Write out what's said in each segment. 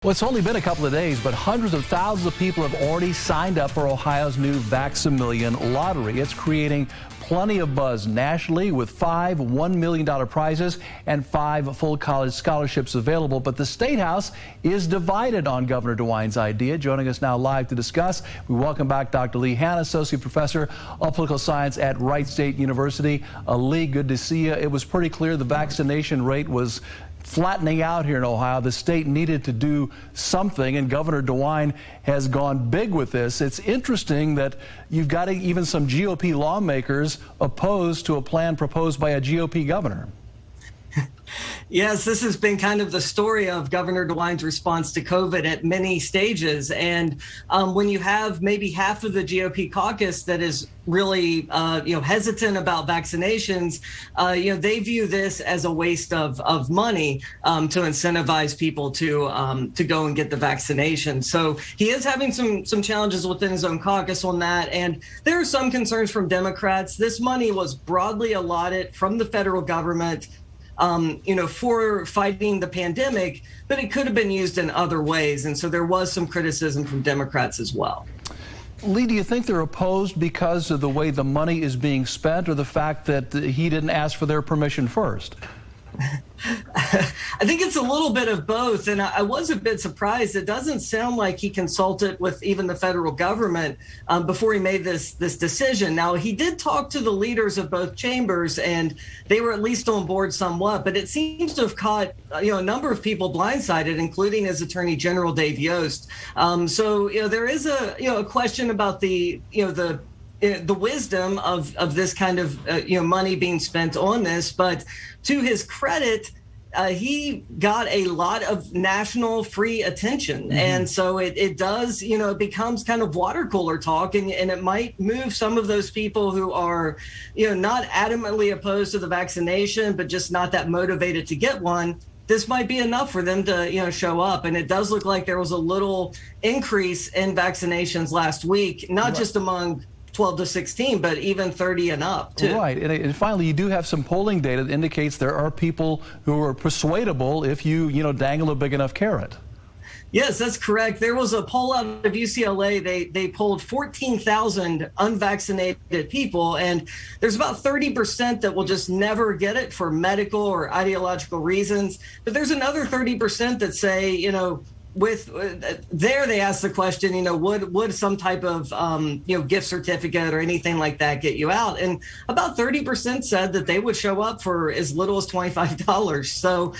Well, it's only been a couple of days, but hundreds of thousands of people have already signed up for Ohio's new Vax-a-Million lottery. It's creating plenty of buzz nationally with 5 $1 million prizes and 5 full college scholarships available. But the State House is divided on Governor DeWine's idea. Joining us now live to discuss, we welcome back Dr. Lee Hanna, Associate Professor of Political Science at Wright State University. Lee, good to see you. It was pretty clear the vaccination rate was flattening out here in Ohio. The state needed to do something, and Governor DeWine has gone big with this. It's interesting that you've got even some GOP lawmakers opposed to a plan proposed by a GOP governor. Yes, this has been kind of the story of Governor DeWine's response to COVID at many stages. And when you have maybe half of the GOP caucus that is really, hesitant about vaccinations, they view this as a waste of money to incentivize people to go and get the vaccination. So he is having some challenges within his own caucus on that. And there are some concerns from Democrats. This money was broadly allotted from the federal government for fighting the pandemic, but it could have been used in other ways. And so there was some criticism from Democrats as well. Lee, do you think they're opposed because of the way the money is being spent, or the fact that he didn't ask for their permission first? I think it's a little bit of both, and I was a bit surprised. It doesn't sound like he consulted with even the federal government before he made this decision. Now, he did talk to the leaders of both chambers, and they were at least on board somewhat, but it seems to have caught a number of people blindsided, including his Attorney General Dave Yost. There is a question about the wisdom of this kind of money being spent on this. But to his credit, he got a lot of national free attention. Mm-hmm. And so it does, it becomes kind of water cooler talk, and it might move some of those people who are, not adamantly opposed to the vaccination, but just not that motivated to get one. This might be enough for them to, show up. And it does look like there was a little increase in vaccinations last week, not just among 12 to 16, but even 30 and up, too. Right. And finally, you do have some polling data that indicates there are people who are persuadable if you, dangle a big enough carrot. Yes, that's correct. There was a poll out of UCLA. They polled 14,000 unvaccinated people, and there's about 30% that will just never get it for medical or ideological reasons. But there's another 30% that say, they asked the question, would some type of, gift certificate or anything like that get you out? And about 30% said that they would show up for as little as $25. So,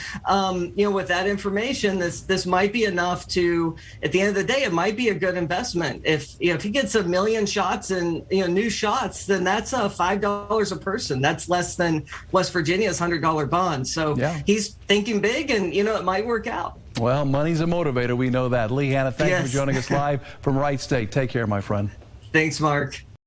with that information, this might be enough to, at the end of the day, it might be a good investment. If he gets 1 million shots and, new shots, then that's $5 a person. That's less than West Virginia's $100 bond. So He's thinking big, and, it might work out. Well, money's a motivator. We know that. Lee Hanna, thank you for joining us live from Wright State. Take care, my friend. Thanks, Mark.